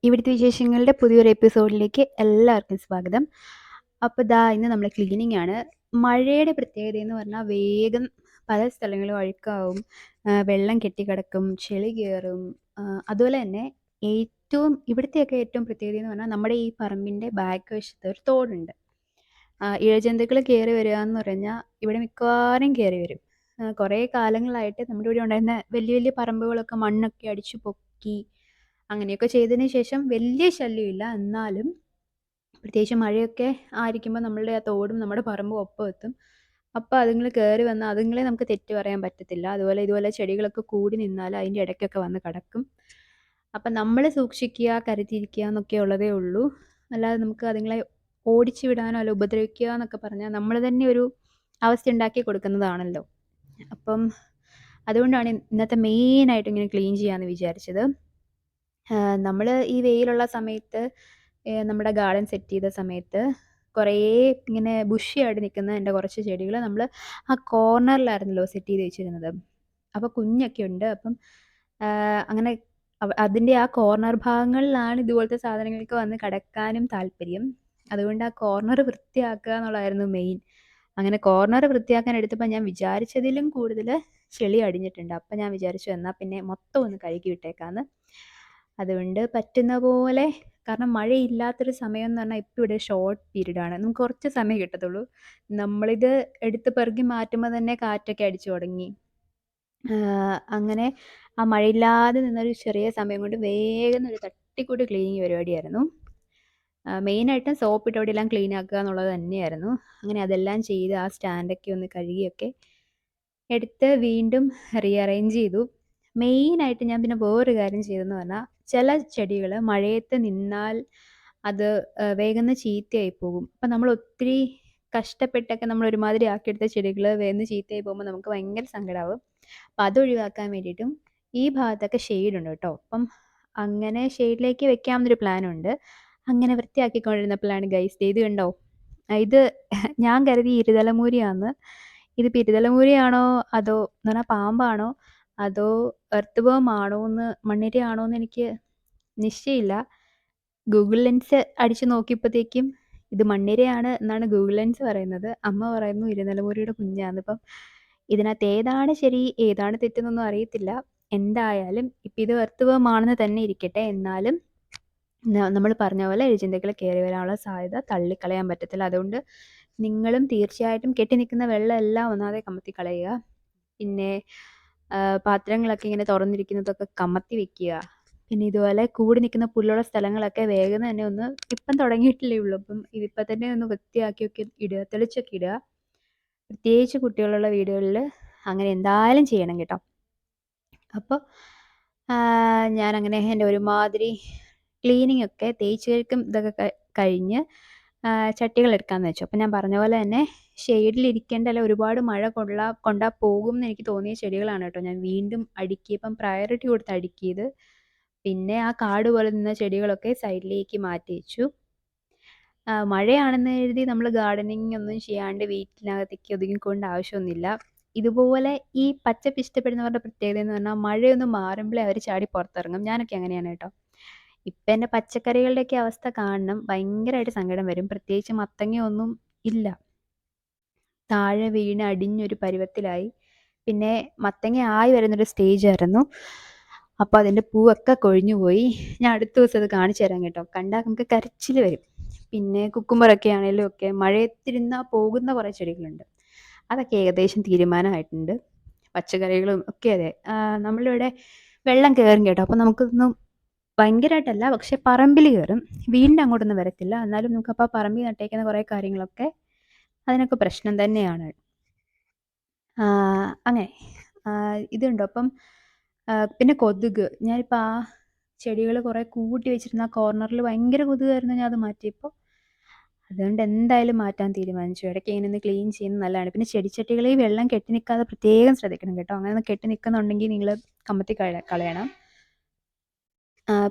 ഇവിടുത്തെ വിശേഷങ്ങളുടെ പുതിയൊരു എപ്പിസോഡിലേക്ക് എല്ലാവർക്കും സ്വാഗതം. അപ്പോൾ ഇന്ന് നമ്മൾ ക്ലീനിങ് ആണ്. മഴയുടെ പ്രത്യേകത എന്ന് പറഞ്ഞാൽ വേഗം പല സ്ഥലങ്ങളും അഴുക്കാവും, വെള്ളം കെട്ടിക്കിടക്കും, ചെളി കയറും. അതുപോലെ തന്നെ ഇവിടുത്തെയൊക്കെ ഏറ്റവും പ്രത്യേകത എന്ന് പറഞ്ഞാൽ നമ്മുടെ ഈ പറമ്പിൻ്റെ ബാക്ക് വശത്ത് ഒരു തോടുണ്ട്. ഇഴജന്തുക്കൾ കയറി വരിക എന്ന് പറഞ്ഞാൽ ഇവിടെ മിക്കവാറും കയറി വരും. കുറേ കാലങ്ങളായിട്ട് നമ്മുടെ ഇവിടെ ഉണ്ടായിരുന്ന വലിയ വലിയ പറമ്പുകളൊക്കെ മണ്ണൊക്കെ അടിച്ചു പൊക്കി അങ്ങനെയൊക്കെ ചെയ്തതിന് ശേഷം വലിയ ശല്യമില്ല. എന്നാലും പ്രത്യേകിച്ച് മഴയൊക്കെ ആയിരിക്കുമ്പോൾ നമ്മളുടെ ആ തോടും നമ്മുടെ പറമ്പും ഒപ്പം എത്തും. അപ്പോൾ അതുങ്ങൾ കയറി വന്നാൽ അതുങ്ങളെ നമുക്ക് തെറ്റ് പറയാൻ പറ്റത്തില്ല. അതുപോലെ ഇതുപോലെ ചെടികളൊക്കെ കൂടി നിന്നാൽ അതിൻ്റെ ഇടയ്ക്കൊക്കെ വന്ന് കിടക്കും. അപ്പം നമ്മൾ സൂക്ഷിക്കുക, കരുതിയിരിക്കുക എന്നൊക്കെ ഉള്ളതേ ഉള്ളൂ. അല്ലാതെ നമുക്ക് അതുങ്ങളെ ഓടിച്ചു വിടാനോ അല്ല ഉപദ്രവിക്കുക എന്നൊക്കെ പറഞ്ഞാൽ നമ്മൾ തന്നെ ഒരു അവസ്ഥ ഉണ്ടാക്കി കൊടുക്കുന്നതാണല്ലോ. അപ്പം അതുകൊണ്ടാണ് ഇന്നത്തെ മെയിനായിട്ട് ഇങ്ങനെ ക്ലീൻ ചെയ്യാമെന്ന് വിചാരിച്ചത്. നമ്മൾ ഈ വെയിലുള്ള സമയത്ത് നമ്മുടെ ഗാർഡൻ സെറ്റ് ചെയ്ത സമയത്ത് കുറേ ഇങ്ങനെ ബുഷിയായിട്ട് നിൽക്കുന്ന എൻ്റെ കുറച്ച് ചെടികൾ നമ്മൾ ആ കോർണറിലായിരുന്നല്ലോ സെറ്റ് ചെയ്ത് വെച്ചിരുന്നത്. അപ്പോൾ കുഞ്ഞൊക്കെ ഉണ്ട്. അപ്പം അങ്ങനെ അതിൻ്റെ ആ കോർണർ ഭാഗങ്ങളിലാണ് ഇതുപോലത്തെ സാധനങ്ങൾക്ക് വന്ന് കിടക്കാനും താല്പര്യം. അതുകൊണ്ട് ആ കോർണർ വൃത്തിയാക്കുക എന്നുള്ളതായിരുന്നു മെയിൻ. അങ്ങനെ കോർണർ വൃത്തിയാക്കാൻ എടുത്തപ്പോൾ ഞാൻ വിചാരിച്ചതിലും കൂടുതൽ ചെളി അടിഞ്ഞിട്ടുണ്ട്. അപ്പം ഞാൻ വിചാരിച്ചു എന്നാൽ പിന്നെ മൊത്തം ഒന്ന് കഴുകി വിട്ടേക്കാമെന്ന്. അതുകൊണ്ട് പറ്റുന്ന പോലെ, കാരണം മഴയില്ലാത്തൊരു സമയം എന്ന് പറഞ്ഞാൽ ഇപ്പോൾ ഇവിടെ ഷോർട്ട് പീരീഡാണ്. നമുക്ക് കുറച്ച് സമയം കിട്ടത്തുള്ളൂ. നമ്മളിത് എടുത്ത് പെറുക്കി മാറ്റുമ്പോൾ തന്നെ കാറ്റൊക്കെ അടിച്ചു തുടങ്ങി. അങ്ങനെ ആ മഴയില്ലാതെ നിന്നൊരു ചെറിയ സമയം കൊണ്ട് വേഗം ഒരു തട്ടിക്കൂട്ട് ക്ലീനിങ് പരിപാടിയായിരുന്നു. മെയിനായിട്ടും സോപ്പിട്ട് അവിടെ എല്ലാം ക്ലീൻ ആക്കുക എന്നുള്ളത് തന്നെയായിരുന്നു. അങ്ങനെ അതെല്ലാം ചെയ്ത് ആ സ്റ്റാൻഡൊക്കെ ഒന്ന് കഴുകിയൊക്കെ എടുത്ത് വീണ്ടും റീഅറേഞ്ച് ചെയ്തു. മെയിനായിട്ട് ഞാൻ പിന്നെ വേറൊരു കാര്യം ചെയ്തതെന്ന് പറഞ്ഞാൽ, ചില ചെടികൾ മഴയത്ത് നിന്നാൽ അത് വേഗം ചീത്തയായി പോകും. അപ്പം നമ്മൾ ഒത്തിരി കഷ്ടപ്പെട്ടൊക്കെ നമ്മൾ ഒരുമാതിരി ആക്കിയെടുത്ത ചെടികൾ വേഗം ചീത്തയായി പോകുമ്പോൾ നമുക്ക് ഭയങ്കര സങ്കടമാവും. അപ്പം അതൊഴിവാക്കാൻ വേണ്ടിയിട്ടും ഈ ഭാഗത്തൊക്കെ ഷെയ്ഡുണ്ട് കേട്ടോ. അപ്പം അങ്ങനെ ഷെയ്ഡിലേക്ക് വെക്കാമെന്നൊരു പ്ലാനുണ്ട്. അങ്ങനെ വൃത്തിയാക്കിക്കൊണ്ടിരുന്നപ്പോഴാണ് ഗൈസ് ഇത് കണ്ടോ, ഇത് ഞാൻ കരുതി ഇരുതലമൂരിയാന്ന്. ഇത് ഇരുതലമൂരിയാണോ അതോ എന്ന് പറഞ്ഞാൽ പാമ്പാണോ അതോ എർത്ത് വേം ആണോന്ന് മണ്ണിരയാണോന്ന് എനിക്ക് നിശ്ചയമില്ല. ഗൂഗിൾ ലെൻസ് അടിച്ചു നോക്കിയപ്പോഴത്തേക്കും ഇത് മണ്ണിരയാണ് എന്നാണ് ഗൂഗിൾ ലെൻസ് പറയുന്നത്. അമ്മ പറയുന്നു ഇരുതലമൂരിയുടെ കുഞ്ഞാന്ന്. ഇപ്പം ഇതിനകത്ത് ഏതാണ് ശരി ഏതാണ് തെറ്റെന്നൊന്നും അറിയത്തില്ല. എന്തായാലും ഇപ്പം ഇത് എർത്ത് വേം ആണെന്ന് തന്നെ ഇരിക്കട്ടെ. എന്നാലും നമ്മൾ പറഞ്ഞ പോലെ ഇഴജന്തുക്കൾ കയറി വരാനുള്ള സാധ്യത തള്ളിക്കളയാൻ പറ്റത്തില്ല. അതുകൊണ്ട് നിങ്ങളും തീർച്ചയായിട്ടും കെട്ടി നിൽക്കുന്ന വെള്ളം എല്ലാം ഒന്നാതെ കമത്തി കളയുക. പിന്നെ പാത്രങ്ങളൊക്കെ ഇങ്ങനെ തുറന്നിരിക്കുന്നതൊക്കെ കമത്തി വെക്കുക. പിന്നെ ഇതുപോലെ കൂടി നിൽക്കുന്ന പുല്ലുള്ള സ്ഥലങ്ങളൊക്കെ വേഗം തന്നെ ഒന്ന്, ഇപ്പം തുടങ്ങിയിട്ടില്ലേ ഉള്ളൂ, അപ്പം ഇപ്പം തന്നെ ഒന്ന് വൃത്തിയാക്കിയൊക്കെ ഇടുക, തെളിച്ചൊക്കെ ഇടുക. പ്രത്യേകിച്ച് കുട്ടികളുള്ള വീടുകളിൽ അങ്ങനെ എന്തായാലും ചെയ്യണം കേട്ടോ. അപ്പോൾ ഞാനങ്ങനെ എൻ്റെ ഒരുമാതിരി ക്ലീനിങ് ഒക്കെ തേച്ച് കഴുക്കും ഇതൊക്കെ കഴിഞ്ഞ് ചട്ടികൾ എടുക്കാമെന്ന് വെച്ചു. അപ്പം ഞാൻ പറഞ്ഞ പോലെ തന്നെ ഷെയ്ഡിലിരിക്കേണ്ടല്ല, ഒരുപാട് മഴ കൊണ്ടാൽ പോകും എന്ന് എനിക്ക് തോന്നിയ ചെടികളാണ് കേട്ടോ ഞാൻ വീണ്ടും അടുക്കിയപ്പം പ്രയോറിറ്റി കൊടുത്ത് അടുക്കിയത്. പിന്നെ ആ കാട് പോലെ നിന്ന ചെടികളൊക്കെ സൈഡിലേക്ക് മാറ്റി വെച്ചു. മഴയാണെന്ന് കരുതി നമ്മൾ ഗാർഡനിങ് ഒന്നും ചെയ്യാണ്ട് വീട്ടിനകത്തേക്ക് ഒതുങ്ങിക്കൊണ്ട് ആവശ്യമൊന്നുമില്ല. ഇതുപോലെ ഈ പച്ചപ്പ് ഇഷ്ടപ്പെടുന്നവരുടെ പ്രത്യേകത എന്ന് പറഞ്ഞാൽ മഴയൊന്ന് മാറുമ്പോഴേ അവർ ചാടി പുറത്തിറങ്ങും. ഞാനൊക്കെ അങ്ങനെയാണ് കേട്ടോ. ഇപ്പം എൻ്റെ പച്ചക്കറികളുടെയൊക്കെ അവസ്ഥ കാണണം, ഭയങ്കരമായിട്ട് സങ്കടം വരും. പ്രത്യേകിച്ച് മത്തങ്ങയൊന്നും ഇല്ല, താഴെ വീണ് അടിഞ്ഞൊരു പരുവത്തിലായി. പിന്നെ മത്തങ്ങ ആയി വരുന്നൊരു സ്റ്റേജായിരുന്നു. അപ്പോൾ അതിൻ്റെ പൂവൊക്കെ കൊഴിഞ്ഞു പോയി. ഞാൻ അടുത്ത ദിവസം അത് കാണിച്ചു തരാം കേട്ടോ. കണ്ടാൽ നമുക്ക് കരച്ചിൽ വരും. പിന്നെ കുക്കുമ്പറൊക്കെ ആണെങ്കിലും ഒക്കെ മഴയത്തിരുന്നാൽ പോകുന്ന കുറേ ചെടികളുണ്ട്. അതൊക്കെ ഏകദേശം തീരുമാനമായിട്ടുണ്ട്. പച്ചക്കറികളും ഒക്കെ അതെ. നമ്മളിവിടെ വെള്ളം കയറും കേട്ടോ. അപ്പോൾ നമുക്കൊന്നും ഭയങ്കരമായിട്ടല്ല, പക്ഷെ പറമ്പിൽ കയറും. വീടിൻ്റെ അങ്ങോട്ടൊന്നും വരത്തില്ല. എന്നാലും നമുക്കപ്പോൾ പറമ്പിൽ നട്ടേക്കുന്ന കുറേ കാര്യങ്ങളൊക്കെ അതിനൊക്കെ പ്രശ്നം തന്നെയാണ്. അങ്ങനെ ഇതുണ്ടോ അപ്പം പിന്നെ കൊതുക്. ഞാനിപ്പോൾ ആ ചെടികൾ കുറേ കൂട്ടി വെച്ചിരുന്ന ആ കോർണറിൽ ഭയങ്കര കൊതുകായിരുന്നു. ഞാൻ അത് മാറ്റിയപ്പോൾ അതുകൊണ്ട് എന്തായാലും മാറ്റാൻ തീരുമാനിച്ചു. ഇടയ്ക്ക് ഇങ്ങനെ ഒന്ന് ക്ലീൻ ചെയ്യുന്നത് നല്ലതാണ്. പിന്നെ ചെടിച്ചട്ടികളിൽ വെള്ളം കെട്ടി നിൽക്കാതെ പ്രത്യേകം ശ്രദ്ധിക്കണം കേട്ടോ. അങ്ങനെ കെട്ടി നിൽക്കുന്നുണ്ടെങ്കിൽ നിങ്ങൾ കമത്തി കളയണം.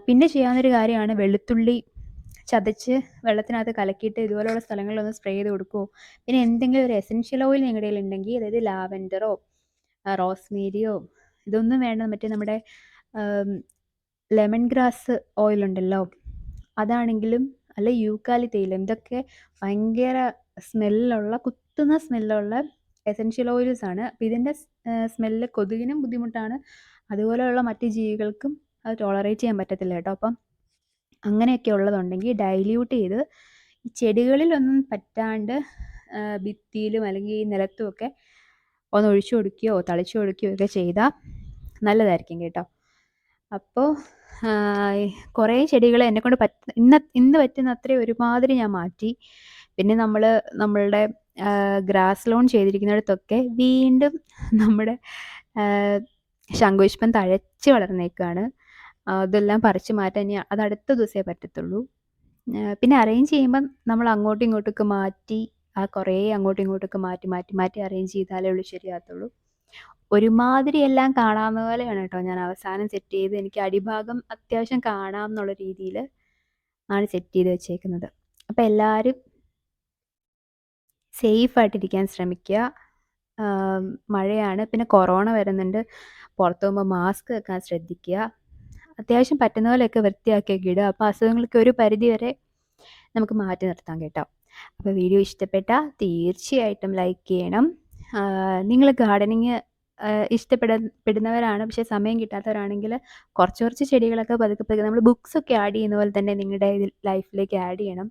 പിന്നെ ചെയ്യാവുന്നൊരു കാര്യമാണ് വെളുത്തുള്ളി ചതച്ച് വെള്ളത്തിനകത്ത് കലക്കിയിട്ട് ഇതുപോലെയുള്ള സ്ഥലങ്ങളിലൊന്ന് സ്പ്രേ ചെയ്ത് കൊടുക്കുമോ. പിന്നെ എന്തെങ്കിലും ഒരു എസൻഷ്യൽ ഓയിൽ നിങ്ങളുടെ കയ്യിൽ ഉണ്ടെങ്കിൽ, അതായത് ലാവൻഡറോ റോസ്മേരിയോ, ഇതൊന്നും വേണ്ട, മറ്റേ നമ്മുടെ ലെമൺ ഗ്രാസ് ഓയിൽ ഉണ്ടല്ലോ, അതാണെങ്കിലും അല്ല യൂക്കാലി തേയില ഇതൊക്കെ ഭയങ്കര കുത്തുന്ന സ്മെല്ലുള്ള എസൻഷ്യൽ ഓയിൽസ് ആണ്. അപ്പോൾ ഇതിൻ്റെ സ്മെല്ല് കൊതുകിനും ബുദ്ധിമുട്ടാണ്, അതുപോലെയുള്ള മറ്റ് ജീവികൾക്കും അത് ടോളറേറ്റ് ചെയ്യാൻ പറ്റത്തില്ല കേട്ടോ. അപ്പം അങ്ങനെയൊക്കെ ഉള്ളതുണ്ടെങ്കിൽ ഡൈല്യൂട്ട് ചെയ്ത് ഈ ചെടികളിലൊന്നും പറ്റാണ്ട് ഭിത്തിയിലും അല്ലെങ്കിൽ ഈ നിലത്തുമൊക്കെ ഒന്ന് ഒഴിച്ചു കൊടുക്കുകയോ തളിച്ചു കൊടുക്കുകയോ ഒക്കെ ചെയ്താൽ നല്ലതായിരിക്കും കേട്ടോ. അപ്പോൾ കുറേ ചെടികൾ എന്നെക്കൊണ്ട് ഇന്ന് പറ്റുന്ന അത്രയും ഒരുമാതിരി ഞാൻ മാറ്റി. പിന്നെ നമ്മളുടെ ഗ്രാസ് ലോൺ ചെയ്തിരിക്കുന്നിടത്തൊക്കെ വീണ്ടും നമ്മുടെ ശംഖുപുഷ്പം തഴച്ച് വളർന്നേക്കാണ്. അതെല്ലാം പറിച്ചു മാറ്റാൻ ഇനി അത് അടുത്ത ദിവസമേ പറ്റത്തുള്ളൂ. പിന്നെ അറേഞ്ച് ചെയ്യുമ്പം നമ്മൾ അങ്ങോട്ടും ഇങ്ങോട്ടൊക്കെ മാറ്റി കുറേ അങ്ങോട്ടും ഇങ്ങോട്ടൊക്കെ മാറ്റി മാറ്റി മാറ്റി അറേഞ്ച് ചെയ്താലേ ഉള്ളൂ ശരിയാകത്തുള്ളൂ. ഒരുമാതിരി എല്ലാം കാണാവുന്ന പോലെയാണ് കേട്ടോ ഞാൻ അവസാനം സെറ്റ് ചെയ്ത്, എനിക്ക് അടിഭാഗം അത്യാവശ്യം കാണാം എന്നുള്ള രീതിയിൽ ആണ് സെറ്റ് ചെയ്ത് വെച്ചേക്കുന്നത്. അപ്പോൾ എല്ലാവരും സേഫായിട്ടിരിക്കാൻ ശ്രമിക്കുക. മഴയാണ്, പിന്നെ കൊറോണ വരുന്നുണ്ട്, പുറത്ത് പോകുമ്പോൾ മാസ്ക് വെക്കാൻ ശ്രദ്ധിക്കുക. അത്യാവശ്യം പറ്റുന്ന പോലെയൊക്കെ വൃത്തിയാക്കിയൊക്കെ ഇടുക. അപ്പോൾ അസുഖങ്ങൾക്ക് ഒരു പരിധി വരെ നമുക്ക് മാറ്റി നിർത്താം കേട്ടോ. അപ്പോൾ വീഡിയോ ഇഷ്ടപ്പെട്ടാൽ തീർച്ചയായിട്ടും ലൈക്ക് ചെയ്യണം. നിങ്ങൾ ഗാർഡനിങ് ഇഷ്ടപ്പെടുന്നവരാണ്, പക്ഷേ സമയം കിട്ടാത്തവരാണെങ്കിൽ കുറച്ച് ചെടികളൊക്കെ പതുക്കെ നമ്മൾ ബുക്സൊക്കെ ആഡ് ചെയ്യുന്ന പോലെ തന്നെ നിങ്ങളുടെ ലൈഫിലേക്ക് ആഡ് ചെയ്യണം.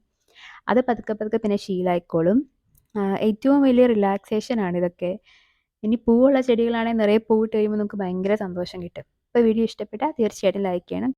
അത് പതുക്കെ പിന്നെ ശീലമായിക്കോളും. ഏറ്റവും വലിയ റിലാക്സേഷനാണ് ഇതൊക്കെ. ഇനി പൂവുള്ള ചെടികളാണെങ്കിൽ നിറയെ പൂവിട്ട് കഴിയുമ്പോൾ നമുക്ക് ഭയങ്കര സന്തോഷം കിട്ടും. അപ്പോൾ വീഡിയോ ഇഷ്ടപ്പെട്ടാൽ തീർച്ചയായിട്ടും ലൈക്ക് ചെയ്യണം.